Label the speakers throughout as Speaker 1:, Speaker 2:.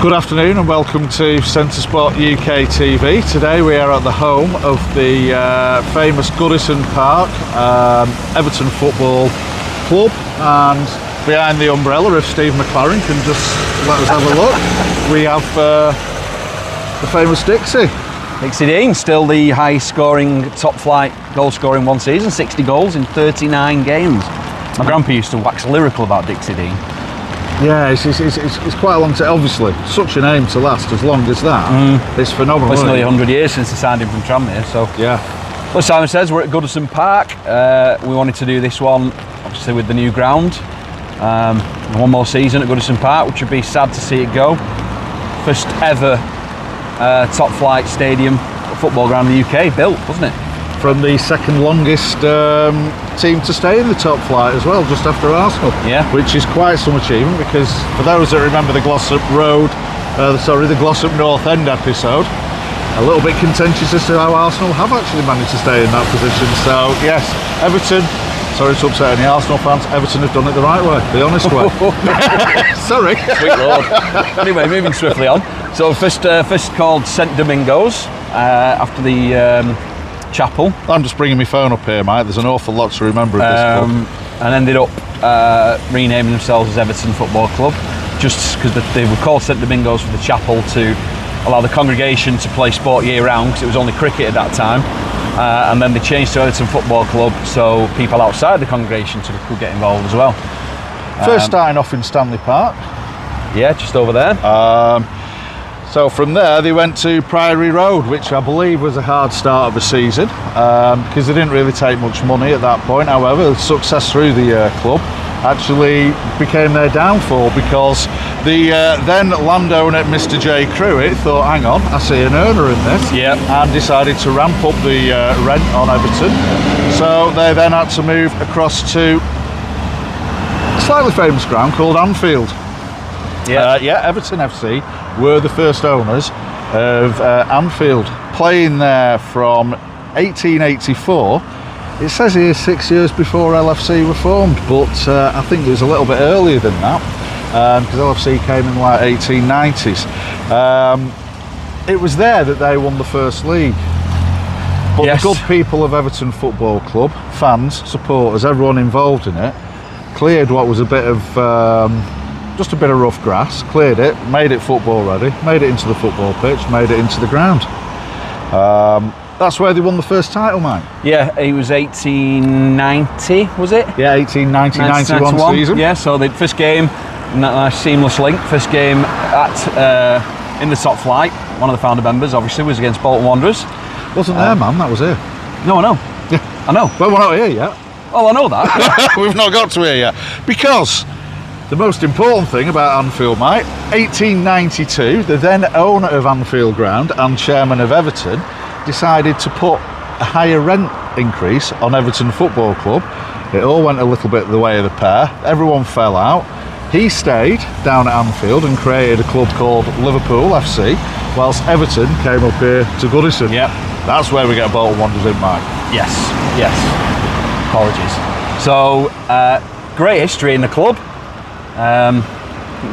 Speaker 1: Good afternoon and welcome to Centre Spot UK TV. Today we are at the home of the famous Goodison Park, Everton Football Club, and behind the umbrella, if Steve McLaren can just let us have a look, we have the famous Dixie.
Speaker 2: Dixie Dean, still the highest scoring top flight goal scorer in one season, 60 goals in 39 games. My grandpa used to wax lyrical about Dixie Dean.
Speaker 1: Yeah, it's quite a long time. Obviously, such a name to last as long as that. It's phenomenal.
Speaker 2: It's nearly 100 years since they signed him from Tranmere, so.
Speaker 1: Yeah.
Speaker 2: Well, Simon says we're at Goodison Park. We wanted to do this one, obviously, with the new ground. One more season at Goodison Park, which would be sad to see it go. First ever top flight stadium football ground in the UK built, wasn't it?
Speaker 1: From the second longest team to stay in the top flight as well, just after Arsenal.
Speaker 2: Yeah.
Speaker 1: Which is quite some achievement, because for those that remember the Glossop the Glossop North End episode, a little bit contentious as to how Arsenal have actually managed to stay in that position. So yes, Everton, sorry to upset any Arsenal fans, Everton have done it the right way, the honest way. Sorry.
Speaker 2: Sweet Lord. Anyway, moving swiftly on. So first called St Domingos, after the chapel.
Speaker 1: I'm just bringing my phone up here, mate. There's an awful lot to remember of this club.
Speaker 2: And ended up renaming themselves as Everton Football Club, just because they were called St Domingos for the chapel to allow the congregation to play sport year round, because it was only cricket at that time. And then they changed to Everton Football Club so people outside the congregation could get involved as well.
Speaker 1: First starting off in Stanley Park.
Speaker 2: Yeah, just over there.
Speaker 1: So from there they went to Priory Road, which I believe was a hard start of the season, because they didn't really take much money at that point. However, the success through the club actually became their downfall, because the then landowner Mr J Cruitt thought, hang on, I see an earner in this, and decided to ramp up the rent on Everton. So they then had to move across to a slightly famous ground called Anfield. Everton FC were the first owners of Anfield, playing there from 1884. It says here 6 years before LFC were formed, but I think it was a little bit earlier than that, because LFC came in like 1890s. It was there that they won the first league. But the good people of Everton Football Club, fans, supporters, everyone involved in it, cleared what was a bit of just a bit of rough grass, cleared it, made it football ready, made it into the football pitch, made it into the ground. That's where they won the first title, mate. Yeah,
Speaker 2: it was 1890, was it?
Speaker 1: Yeah, 1890-91 season.
Speaker 2: Yeah, so the first game, nice seamless link, first game at in the top flight, one of the founder members, obviously, was against Bolton Wanderers.
Speaker 1: Wasn't there, man, that was here.
Speaker 2: No, I know.
Speaker 1: Yeah.
Speaker 2: I know.
Speaker 1: Well, we're not here yet.
Speaker 2: Oh, I know that.
Speaker 1: We've not got to here yet. Because the most important thing about Anfield, mate, 1892, the then owner of Anfield Ground and chairman of Everton decided to put a higher rent increase on Everton Football Club. It all went a little bit the way of the pair. Everyone fell out. He stayed down at Anfield and created a club called Liverpool FC, whilst Everton came up here to Goodison.
Speaker 2: Yep. That's
Speaker 1: where we get Bolton Wanderers in, Mike.
Speaker 2: Yes. Apologies. So, great history in the club.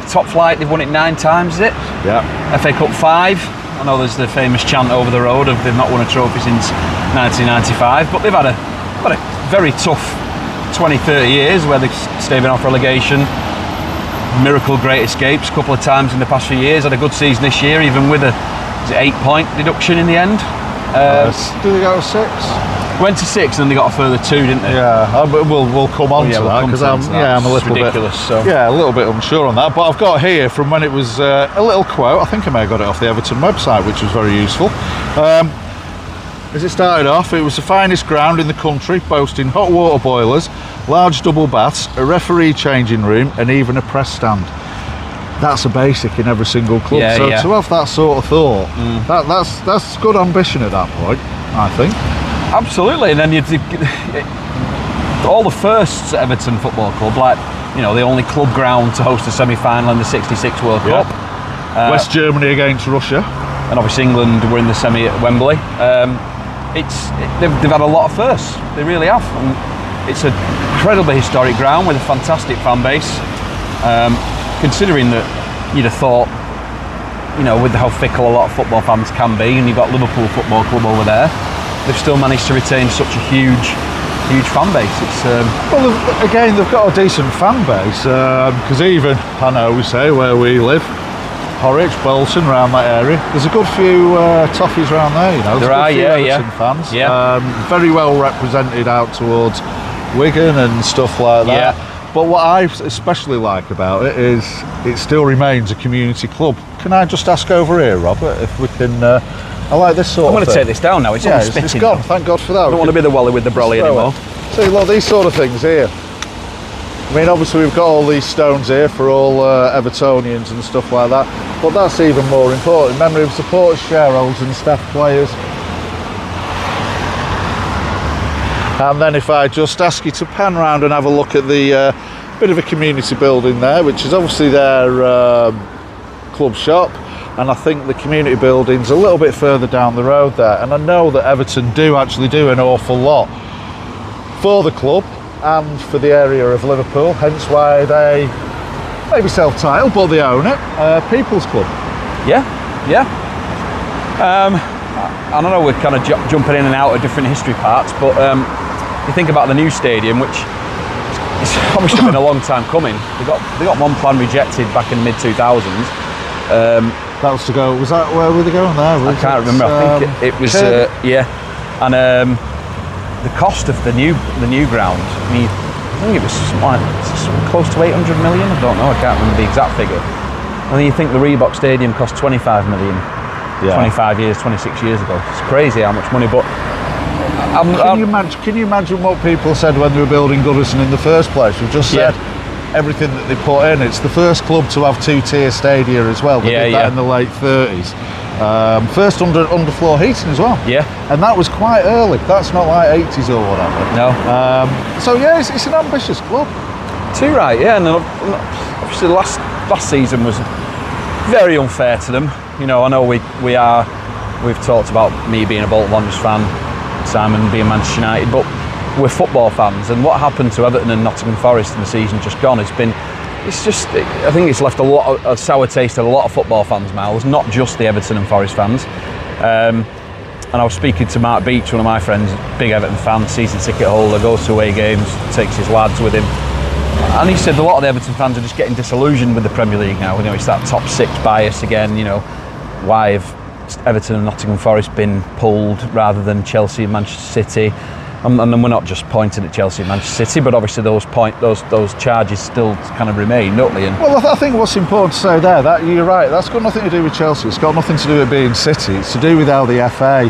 Speaker 2: Top flight, they've won it 9 times, is it?
Speaker 1: Yeah.
Speaker 2: FA Cup 5. I know there's the famous chant over the road of they've not won a trophy since 1995, but they've had a very tough 20-30 years where they've staving off relegation. Miracle great escapes a couple of times in the past few years. Had a good season this year, even with a 8-point deduction in the end.
Speaker 1: Did they go to 6?
Speaker 2: Went to 6 and then they got a further 2, didn't they?
Speaker 1: Yeah, we'll come on to that, because I'm a little
Speaker 2: ridiculous,
Speaker 1: bit a little bit unsure on that. But I've got here from when it was a little quote. I think I may have got it off the Everton website, which was very useful. As it started off, it was the finest ground in the country, boasting hot water boilers, large double baths, a referee changing room, and even a press stand. That's a basic in every single club. To have that sort of thought, that's good ambition at that point, I think.
Speaker 2: Absolutely, and then all the firsts at Everton Football Club, like, you know, the only club ground to host a semi-final in the '66 World Cup.
Speaker 1: West Germany against Russia,
Speaker 2: and obviously England were in the semi at Wembley. They've had a lot of firsts. They really have. And it's an incredibly historic ground with a fantastic fan base. Considering that you'd have thought you know, with how fickle a lot of football fans can be, and you've got Liverpool Football Club over there, they've still managed to retain such a huge fan base. It's
Speaker 1: well, again, they've got a decent fan base, because even, I know we say where we live, Horwich, Bolton, around that area, there's a good few toffees around there, you know.
Speaker 2: There are,
Speaker 1: Everton fans.
Speaker 2: Yeah.
Speaker 1: Very well represented out towards Wigan and stuff like that.
Speaker 2: Yeah.
Speaker 1: But what I especially like about it is it still remains a community club. Can I just ask over here, Robert, if we can... I like this sort of thing.
Speaker 2: I'm going to take this down now. It's
Speaker 1: it's gone. Thank God for that.
Speaker 2: I don't want to be the Wally with the brolly anymore.
Speaker 1: See, look, these sort of things here. I mean, obviously we've got all these stones here for all Evertonians and stuff like that, but that's even more important. Memory of supporters, shareholders and staff players. And then if I just ask you to pan round and have a look at the bit of a community building there, which is obviously their club shop, and I think the community building's a little bit further down the road there, and I know that Everton do actually do an awful lot for the club and for the area of Liverpool, hence why they maybe self-titled, but they own it, People's Club.
Speaker 2: Yeah. I don't know, we're kind of jumping in and out of different history parts, but you think about the new stadium, which it's obviously been a long time coming. They got one plan rejected back in the mid-2000s.
Speaker 1: That was to go, was that, where were they going there?
Speaker 2: I can't remember, I think it was, and the cost of the new ground, I mean, I think it was close to 800 million, I don't know, I can't remember the exact figure. And then you think the Reebok Stadium cost 25 million, 25 years, 26 years ago. It's crazy how much money, but...
Speaker 1: Can you imagine what people said when they were building Goodison in the first place? We've just said everything that they put in. It's the first club to have two-tier stadia as well. They did that in the late 30s. First underfloor heating as well. Yeah. And that was quite early. That's not like 80s or whatever.
Speaker 2: No.
Speaker 1: So yeah, it's an ambitious club.
Speaker 2: Too right, yeah. And obviously last season was very unfair to them. You know, I know we've talked about me being a Bolton Wanderers fan, Simon being Manchester United, but we're football fans, and what happened to Everton and Nottingham Forest in the season just gone has been, I think it's left a sour taste in a lot of football fans' mouths, not just the Everton and Forest fans. And I was speaking to Mark Beach, one of my friends, big Everton fan, season ticket holder, goes to away games, takes his lads with him, and he said a lot of the Everton fans are just getting disillusioned with the Premier League now. You know, it's that top six bias again. You know, why have Everton and Nottingham Forest been pulled rather than Chelsea and Manchester City? And then we're not just pointing at Chelsea and Manchester City, but obviously those charges still kind of remain, don't they?
Speaker 1: Well, I think what's important to say there, that you're right, that's got nothing to do with Chelsea, it's got nothing to do with being City, it's to do with how the FA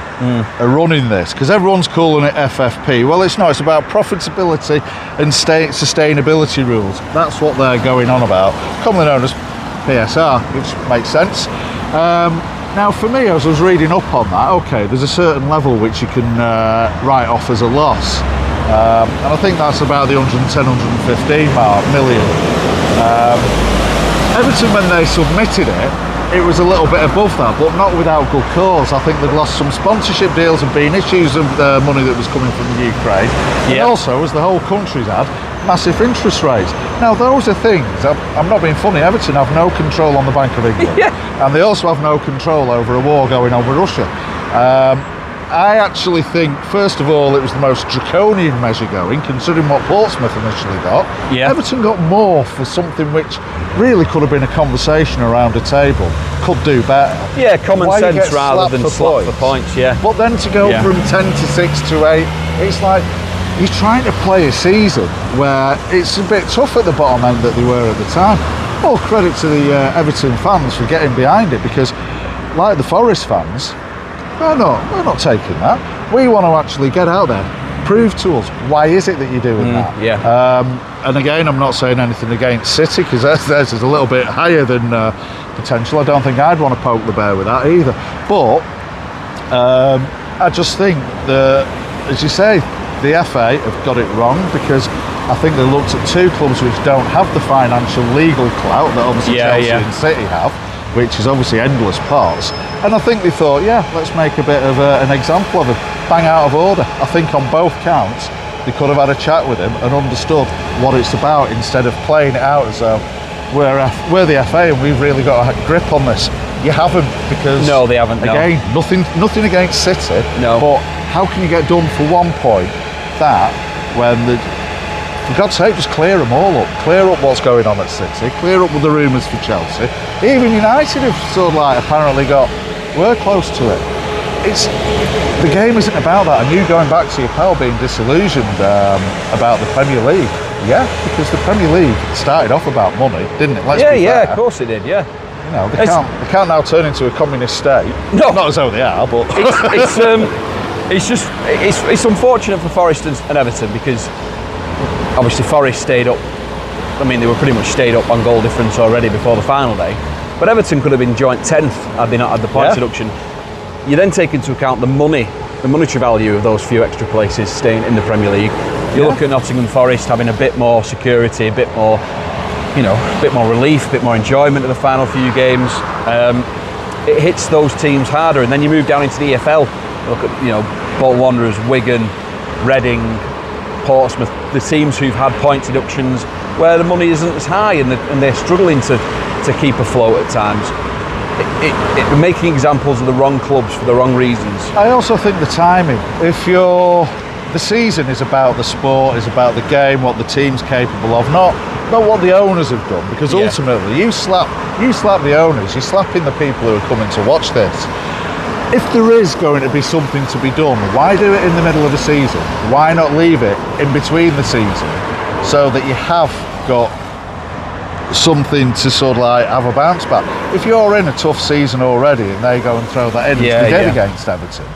Speaker 1: are running this, because everyone's calling it FFP. Well, it's not, it's about profitability and sustainability rules. That's what they're going on about, commonly known as PSR, which makes sense. Now for me, as I was reading up on that, okay, there's a certain level which you can write off as a loss, and I think that's about the 110-115 million. Everton, when they submitted it was a little bit above that, but not without good cause. I think they'd lost some sponsorship deals and been issues of money that was coming from the Ukraine, and also, as the whole country's had, massive interest rates. Now those are things, I'm not being funny, Everton have no control on the Bank of England, and they also have no control over a war going on with Russia. I actually think, first of all, it was the most draconian measure going, considering what Portsmouth initially got. Everton got more for something which really could have been a conversation around a table, could do better.
Speaker 2: Yeah, common sense rather than slap for points,
Speaker 1: But then to go from 10 to 6 to 8, it's like, you're trying to play a season where it's a bit tough at the bottom end that they were at the time. All credit to the Everton fans for getting behind it, because like the Forest fans, we're not taking that. We want to actually get out there, prove to us why is it that you're doing that. And again, I'm not saying anything against City, because theirs is a little bit higher than potential. I don't think I'd want to poke the bear with that either. But I just think that, as you say, the FA have got it wrong, because I think they looked at two clubs which don't have the financial legal clout that obviously Chelsea and City have, which is obviously endless pots, and I think they thought, let's make a bit of an example of him, bang out of order. I think on both counts they could have had a chat with him and understood what it's about, instead of playing it out as though we're the FA and we've really got a grip on this. You haven't, because
Speaker 2: No, they haven't.
Speaker 1: again, nothing against City.
Speaker 2: No.
Speaker 1: But how can you get done for 1 point that when for God's sake, just clear them all up. Clear up what's going on at City. Clear up with the rumours for Chelsea. Even United have sort of like apparently we're close to it. The game isn't about that. And you going back to your pal being disillusioned about the Premier League. Yeah, because the Premier League started off about money, didn't it? Let's be fair.
Speaker 2: Of course it did. Yeah.
Speaker 1: You know, they can't now turn into a communist state.
Speaker 2: No,
Speaker 1: not as though they are, but
Speaker 2: it's unfortunate for Forest and Everton, because obviously Forest stayed up. I mean, they were pretty much stayed up on goal difference already before the final day. But Everton could have been joint 10th had they not had the points deduction. You then take into account the monetary value of those few extra places staying in the Premier League. You look at Nottingham Forest having a bit more security, a bit more relief, a bit more enjoyment of the final few games. It hits those teams harder, and then you move down into the EFL. Look at Bolton Wanderers, Wigan, Reading, Portsmouth, the teams who've had point deductions where the money isn't as high, and they're struggling to keep afloat at times. It making examples of the wrong clubs for the wrong reasons.
Speaker 1: I also think the timing. The season is about the sport, is about the game, what the team's capable of, not what the owners have done. Because ultimately, you slap the owners, you're slapping the people who are coming to watch this. If there is going to be something to be done, why do it in the middle of the season? Why not leave it in between the season, so that you have got something to sort of like have a bounce back? If you're in a tough season already and they go and throw that in into the game against Everton,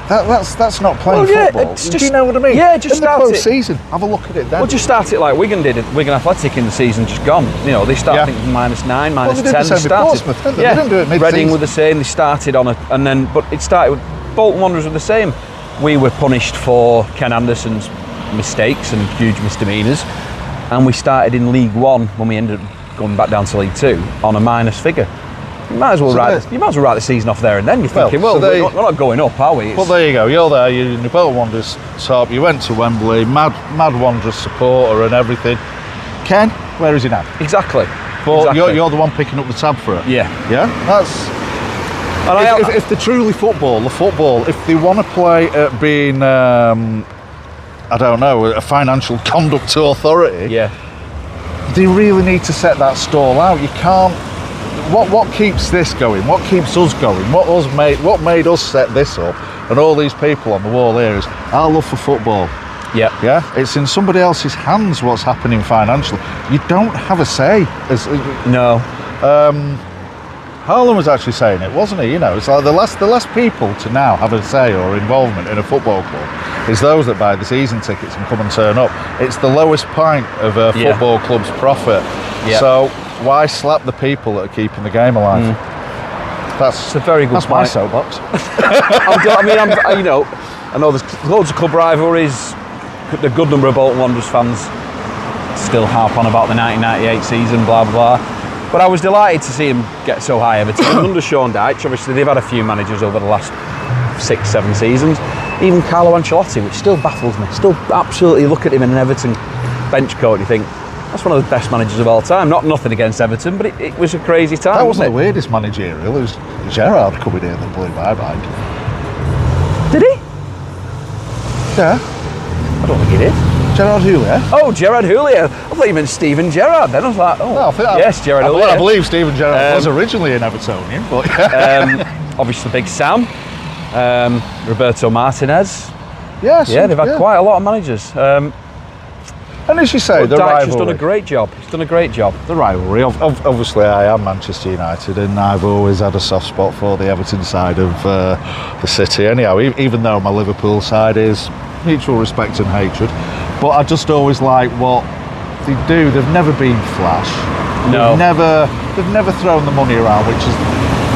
Speaker 1: that's not playing football. Do you know what I mean?
Speaker 2: Yeah, just
Speaker 1: in the close season, have a look at it then.
Speaker 2: Well, just start it like Wigan did. Wigan Athletic in the season just gone. They started I think -9, -10.
Speaker 1: They did the same with Portsmouth, didn't they? They didn't do it mid-season.
Speaker 2: Reading were the same. They started on but it started with Bolton Wanderers were the same. We were punished for Ken Anderson's mistakes and huge misdemeanours, and we started in League One when we ended up going back down to League Two on a minus figure. You might as well write the season off there and then. You're thinking, we're not going up, are we?
Speaker 1: Well, there you go. You're there. You're in the Bolton Wanderers top. You went to Wembley, mad Wanderers supporter and everything. Ken, where is he now?
Speaker 2: Exactly.
Speaker 1: But you're the one picking up the tab for it.
Speaker 2: Yeah.
Speaker 1: Yeah. If they're truly football, if they want to play at being, I don't know, a financial conduct authority.
Speaker 2: Yeah.
Speaker 1: They really need to set that stall out. You can't. What keeps this going? What keeps us going? What made us set this up? And all these people on the wall here is our love for football.
Speaker 2: Yeah.
Speaker 1: Yeah. It's in somebody else's hands what's happening financially. You don't have a say.
Speaker 2: No.
Speaker 1: Harlan was actually saying it, wasn't he? It's like the last people to now have a say or involvement in a football club is those that buy the season tickets and come and turn up. It's the lowest point of a football club's profit. Yeah. So why slap the people that are keeping the game alive? That's
Speaker 2: a very good
Speaker 1: That's
Speaker 2: point.
Speaker 1: my soapbox.
Speaker 2: I know there's loads of club rivalries. The good number of Bolton Wanderers fans still harp on about the 1998 season, blah blah. But I was delighted to see him get so high, Everton. Under Sean Dyche, obviously they've had a few managers over the last 6-7 seasons. Even Carlo Ancelotti, which still baffles me. Still absolutely look at him in an Everton bench coat and you think, that's one of the best managers of all time. Nothing against Everton, but it was a crazy time.
Speaker 1: That wasn't the weirdest managerial. It was Gerrard coming here that blew my mind.
Speaker 2: Did he?
Speaker 1: Yeah.
Speaker 2: I don't think he did.
Speaker 1: Gerard Houllier.
Speaker 2: Oh, Gerard Houllier. I thought you meant Stephen Gerrard then. I was like, yes, Gerard Houllier.
Speaker 1: I believe Stephen Gerrard was originally an Evertonian, but
Speaker 2: obviously Big Sam, Roberto Martinez.
Speaker 1: Yes.
Speaker 2: Yeah, they've had quite a lot of managers.
Speaker 1: And as you say, the rivalry.
Speaker 2: Dyche has done a great job. He's done a great job.
Speaker 1: The rivalry. Obviously, I am Manchester United, and I've always had a soft spot for the Everton side of the city. Anyhow, even though my Liverpool side is mutual respect and hatred, but I just always like what they do. They've never been flash.
Speaker 2: No.
Speaker 1: They've never thrown the money around, which is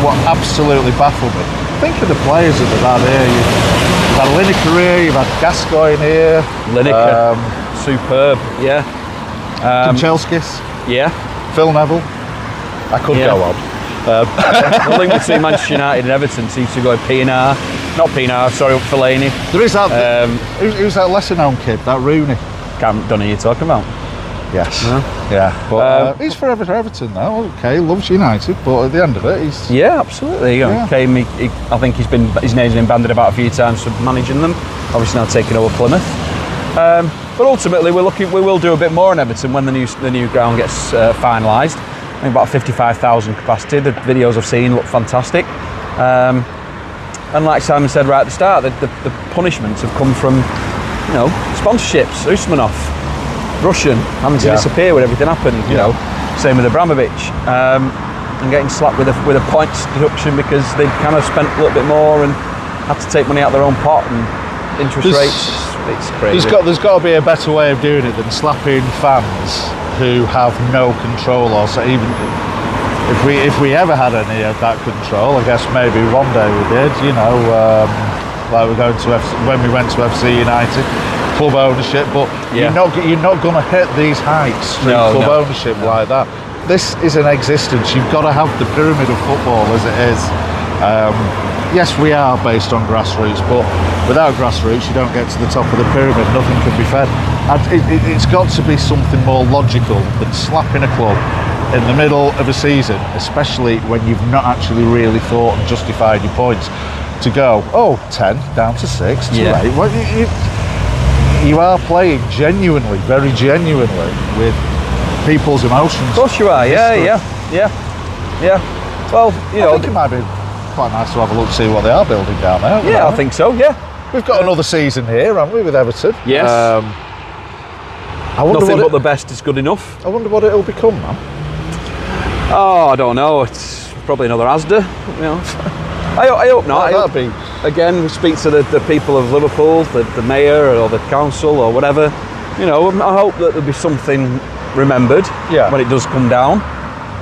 Speaker 1: what absolutely baffled me. Think of the players that they've had here. You've had Lineker here. You've had Gascoigne here.
Speaker 2: Lineker. Superb, yeah.
Speaker 1: Chelskis,
Speaker 2: yeah.
Speaker 1: Phil Neville. I could go on.
Speaker 2: The link between Manchester United and Everton seems to go Pienaar. Not Pienaar, sorry, Fellaini.
Speaker 1: There is that. Who's that lesser known kid? That Rooney.
Speaker 2: Don't know who you're talking about.
Speaker 1: Yes.
Speaker 2: No?
Speaker 1: Yeah. But he's forever Everton now. Okay, loves United, but at the end of it, he's...
Speaker 2: Yeah, absolutely. You know,
Speaker 1: Yeah.
Speaker 2: Came. I think his name's been banded about a few times for managing them. Obviously now taking over Plymouth. But ultimately, we will do a bit more in Everton when the new ground gets finalised. I think about 55,000 capacity. The videos I've seen look fantastic. And like Simon said right at the start, the punishments have come from, you know, sponsorships, Usmanov, Russian, having to disappear when everything happened. You know, same with Abramovich, and getting slapped with a points deduction because they kind of spent a little bit more and had to take money out of their own pot and interest rates. It's crazy.
Speaker 1: There's got to be a better way of doing it than slapping fans who have no control, or so even if we ever had any of that control, I guess maybe one day we did. You know, like we're going to when we went to FC United, club ownership. But you're not going to hit these heights through club ownership like that. This is an existence. You've got to have the pyramid of football as it is. Yes, we are based on grassroots, but without grassroots, you don't get to the top of the pyramid. Nothing can be fed. And it's got to be something more logical than slapping a club in the middle of a season, especially when you've not actually really thought and justified your points. To go, 10 down to 6 to 8. Well, you are playing genuinely, very genuinely, with people's emotions.
Speaker 2: Of course you are. Yeah. Well, you know,
Speaker 1: I think it might be quite nice to have a look to see what they are building down there.
Speaker 2: Yeah, I think so. Yeah,
Speaker 1: we've got another season here, haven't we, with Everton?
Speaker 2: Yes.
Speaker 1: I wonder
Speaker 2: Nothing but the best is good enough.
Speaker 1: I wonder what it'll become, man.
Speaker 2: Oh, I don't know. It's probably another Asda. You know, I hope not.
Speaker 1: That'd be.
Speaker 2: Again, we speak to the people of Liverpool, the mayor or the council or whatever. You know, I hope that there'll be something remembered when it does come down.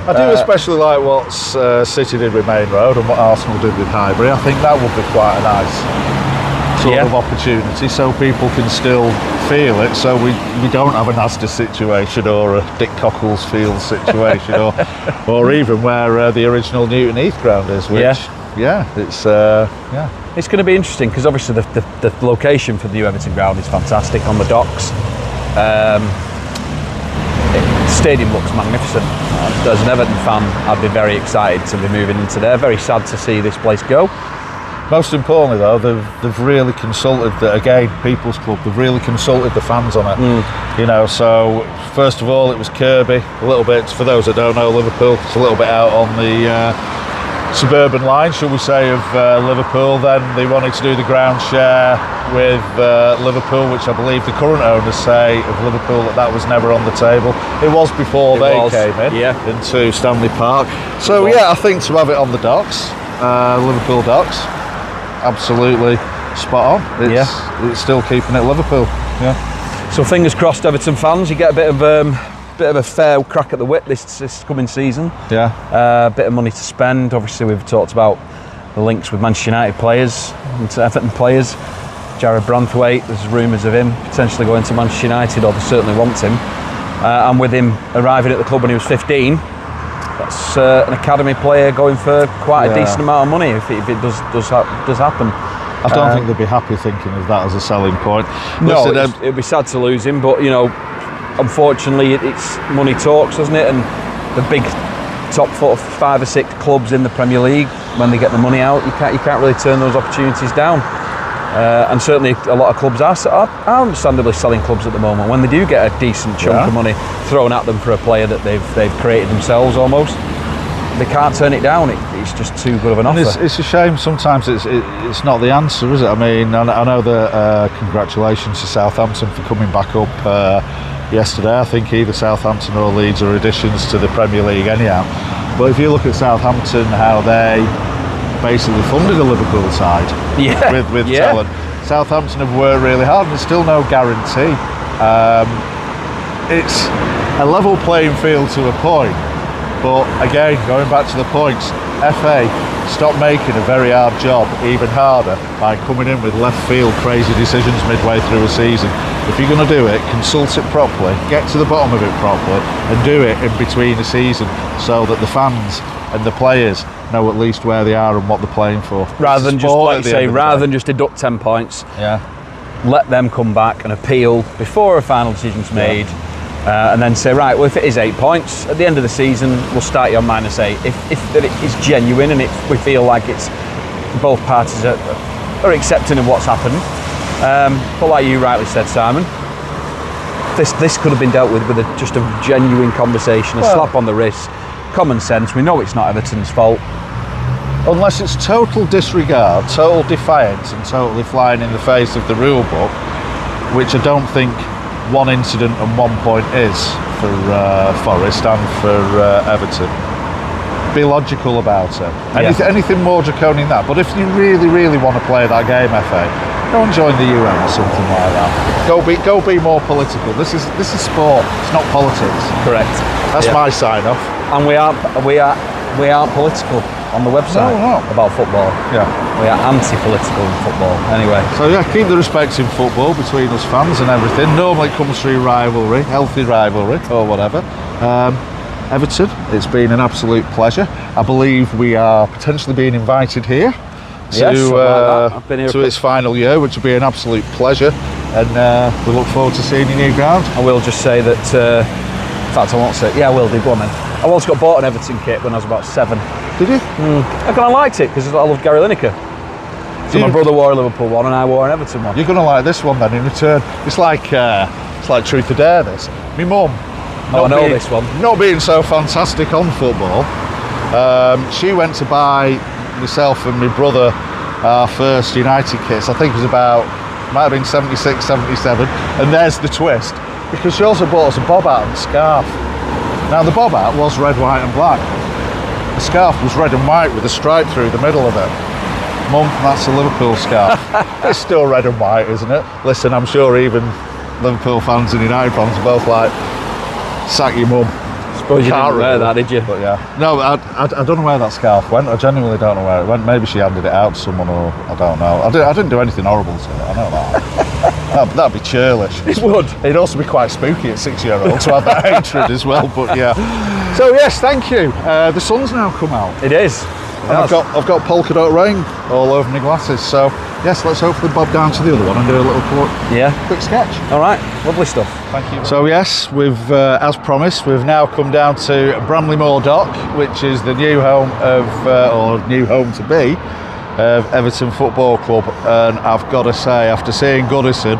Speaker 1: I do especially like what City did with Main Road and what Arsenal did with Highbury. I think that would be quite a nice sort of opportunity, so people can still feel it, so we don't have an Asda situation or a Dick Cockles-Field situation or even where the original Newton Heath ground is, which
Speaker 2: it's going to be interesting because obviously the location for the new Everton ground is fantastic on the docks. The stadium looks magnificent. As an Everton fan, I'd be very excited to be moving into there. Very sad to see this place go.
Speaker 1: Most importantly, though, they've really consulted People's Club. They've really consulted the fans on it. You know, so first of all, it was Kirby. A little bit, for those that don't know, Liverpool. It's a little bit out on the suburban line, shall we say, of Liverpool. Then they wanted to do the ground share with Liverpool, which I believe the current owners say of Liverpool that was never on the table. It was before they came in into Stanley Park. So I think to have it on the docks, Liverpool docks, absolutely spot on. It's still keeping it Liverpool. Yeah.
Speaker 2: So fingers crossed, Everton fans, you get a bit of a fair crack at the whip this coming season. A bit of money to spend. Obviously, we've talked about the links with Manchester United players and to Everton players. Jared Branthwaite, there's rumours of him potentially going to Manchester United, or they certainly want him. And with him arriving at the club when he was 15, that's an academy player going for quite a decent amount of money if it does happen.
Speaker 1: I don't think they'd be happy thinking of that as a selling point.
Speaker 2: No, it'd be sad to lose him, but you know, unfortunately, it's money talks, doesn't it? And the big top 5 or 6 clubs in the Premier League, when they get the money out, you can't really turn those opportunities down. And certainly, a lot of clubs are understandably selling clubs at the moment when they do get a decent chunk of money thrown at them for a player that they've created themselves almost. They can't turn it down. It's just too good of an offer.
Speaker 1: It's a shame sometimes it's not the answer, is it? I mean, I know that congratulations to Southampton for coming back up yesterday. I think either Southampton or Leeds are additions to the Premier League anyhow. But if you look at Southampton, how they basically funded a Liverpool side with talent. Southampton have worked really hard and there's still no guarantee. It's a level playing field to a point, but again, going back to the points, FA stop making a very hard job even harder by coming in with left field crazy decisions midway through a season. If you're going to do it, consult it properly, get to the bottom of it properly, and do it in between the season so that the fans and the players know at least where they are and what they're playing for.
Speaker 2: Rather than just, like you say, than just deduct 10 points, let them come back and appeal before a final decision's made. and then say, right, well, if it is 8 points, at the end of the season, we'll start you on -8. If it is genuine and we feel like it's both parties are accepting of what's happened. But like you rightly said, Simon, this could have been dealt with just a genuine conversation, a slap on the wrist, common sense. We know it's not Everton's fault.
Speaker 1: Unless it's total disregard, total defiance, and totally flying in the face of the rule book, which I don't think one incident and 1 point is for Forest and for Everton. Be logical about it. Anything more draconian than that. But if you really, really want to play that game, FA, go and join the UN or something like that. Go be more political. This is sport. It's not politics.
Speaker 2: Correct.
Speaker 1: That's my sign off.
Speaker 2: And we aren't political on the website about football.
Speaker 1: Yeah.
Speaker 2: We are anti-political in football. Anyway.
Speaker 1: So yeah, keep the respect in football between us fans and everything. Normally it comes through rivalry, healthy rivalry or whatever. Everton, it's been an absolute pleasure. I believe we are potentially being invited here to its final year, which will be an absolute pleasure, and we look forward to seeing your new ground.
Speaker 2: I will just say that, in fact I won't say it, yeah I will do, go on then. I once got bought an Everton kit when I was about 7.
Speaker 1: Did you?
Speaker 2: I kind of liked it because I loved Gary Lineker. So my brother wore a Liverpool one and I wore an Everton one.
Speaker 1: You're going to like this one then in return. It's like Truth or Dare this. My mum,
Speaker 2: I know this one.
Speaker 1: Not being so fantastic on football, she went to buy myself and my brother our first United kits. I think it was might have been 76, 77, and there's the twist, because she also bought us a bob hat and scarf. Now the bob hat was red, white and black. The scarf was red and white with a stripe through the middle of it. Mum, that's a Liverpool scarf. It's still red and white, isn't it? Listen, I'm sure even Liverpool fans and United fans are both like, sack your mum.
Speaker 2: Suppose you didn't wear that, did you?
Speaker 1: But yeah. No, I don't know where that scarf went. I genuinely don't know where it went. Maybe she handed it out to someone, or I don't know. I didn't do anything horrible to it, I know that. That'd be churlish.
Speaker 2: It would.
Speaker 1: It'd also be quite spooky at 6-year-old to have that hatred as well, but yeah. So yes, thank you. The sun's now come out.
Speaker 2: It is.
Speaker 1: And I've got polka dot rain all over my glasses, so yes, let's hopefully bob down to the other one and do a little quick sketch.
Speaker 2: All right, lovely stuff.
Speaker 1: Thank you. So yes, we've, as promised, we've now come down to Bramley Moore Dock, which is the new home or new home to be, of Everton Football Club. And I've got to say, after seeing Goodison,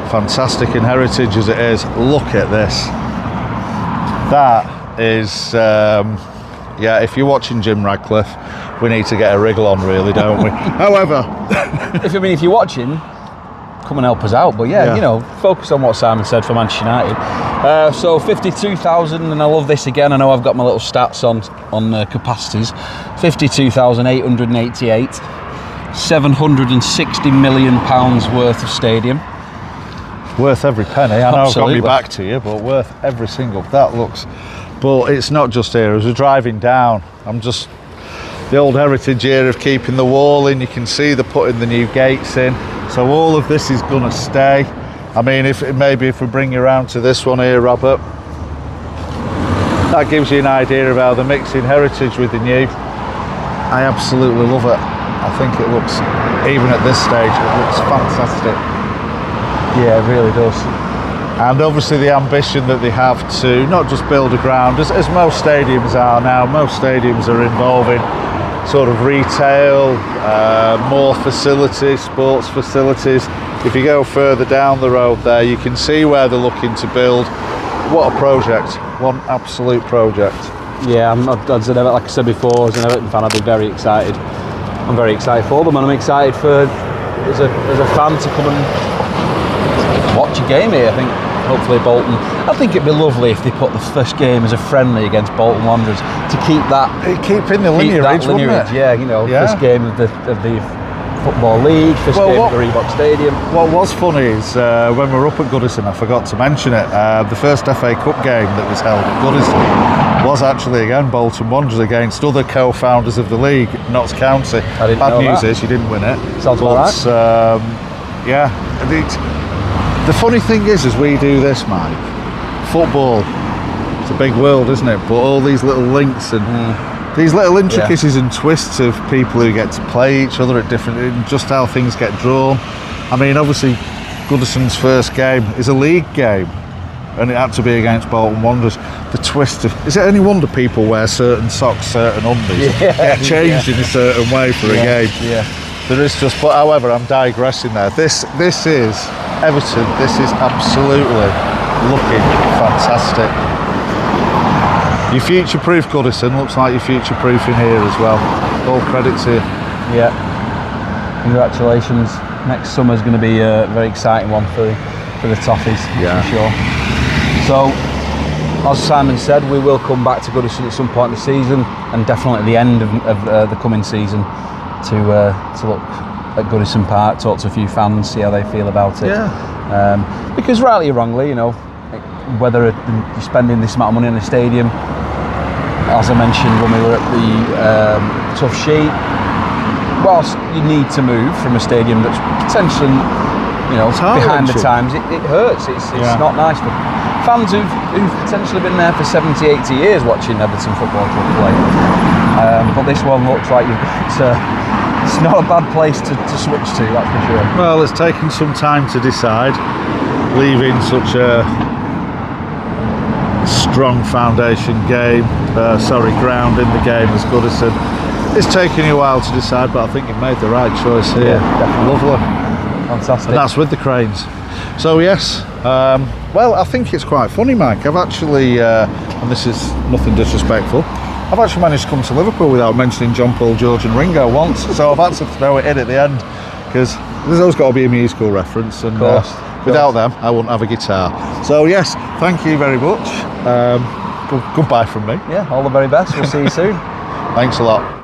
Speaker 1: fantastic in heritage as it is, look at this. That is, yeah, if you're watching Jim Radcliffe, we need to get a wriggle on, really, don't we? However,
Speaker 2: if you're watching, come and help us out. But yeah, you know, focus on what Simon said for Manchester United. So 52,000, and I love this again. I know I've got my little stats on capacities. 52,888, 760 million pounds worth of stadium.
Speaker 1: Worth every penny. I know I've got my back to you, but worth every single. That looks. But it's not just here. As we're driving down, the old heritage here of keeping the wall in. You can see they're putting the new gates in. So all of this is going to stay. I mean, if we bring you around to this one here, Robert, that gives you an idea of how they're mixing heritage with the new. I absolutely love it. I think it looks, even at this stage, it looks fantastic.
Speaker 2: Yeah, it really does.
Speaker 1: And obviously the ambition that they have to not just build a ground, as most stadiums are now. Most stadiums are involving sort of retail, more facilities, sports facilities. If you go further down the road there, you can see where they're looking to build. What a project, one absolute project.
Speaker 2: Yeah, like I said before, as an Everton fan, I'd be very excited. I'm very excited for them, and I'm excited for, as a fan, to come and watch a game here. I think hopefully Bolton. I think it'd be lovely if they put the first game as a friendly against Bolton Wanderers to keep that.
Speaker 1: Keeping the lineage, wouldn't it?
Speaker 2: Yeah, you know, first game of the Football League, first game at the Reebok Stadium.
Speaker 1: What was funny is when we were up at Goodison, I forgot to mention it, the first FA Cup game that was held at Goodison was actually again Bolton Wanderers against other co-founders of the league, Notts County. Bad news is you didn't win it.
Speaker 2: Sounds about right.
Speaker 1: Yeah, the funny thing is, as we do this, Mike, football, it's a big world, isn't it? But all these little links and these little intricacies and twists of people who get to play each other at different, just how things get drawn. I mean, obviously, Goodison's first game is a league game. and it had to be against Bolton Wanderers. The twist of, is it any wonder people wear certain socks, certain undies, get changed in a certain way for a game?
Speaker 2: Yeah.
Speaker 1: There is just, but however, I'm digressing there. This is Everton. This is absolutely looking fantastic. You future-proof Goodison. Looks like you're future-proofing here as well. All credit to you.
Speaker 2: Yeah. Congratulations. Next summer's going to be a very exciting one for the Toffees, for sure. So, as Simon said, we will come back to Goodison at some point in the season, and definitely at the end of the coming season to look at Goodison Park, talk to a few fans, see how they feel about it.
Speaker 1: Yeah.
Speaker 2: Because rightly or wrongly, you know, whether you're spending this amount of money in a stadium, as I mentioned when we were at the Tough Sheet, whilst you need to move from a stadium that's potentially, you know, behind the times, it hurts. It's not nice for fans who've potentially been there for 70, 80 years watching Everton Football Club play. But this one looks like it's not a bad place to switch to, that's for sure.
Speaker 1: Well, it's taken some time to decide, leaving such a strong foundation ground in the game as Goodison. It's taken you a while to decide, but I think you've made the right choice here.
Speaker 2: Yeah, definitely.
Speaker 1: Lovely.
Speaker 2: Fantastic.
Speaker 1: And that's with the cranes. So yes, well, I think it's quite funny, Mike. I've actually, and this is nothing disrespectful, I've actually managed to come to Liverpool without mentioning John Paul, George and Ringo once, so I've had to throw it in at the end, because there's always got to be a musical reference, and without them I wouldn't have a guitar. So yes, thank you very much. Goodbye from me.
Speaker 2: Yeah, all the very best. We'll see you soon.
Speaker 1: Thanks a lot.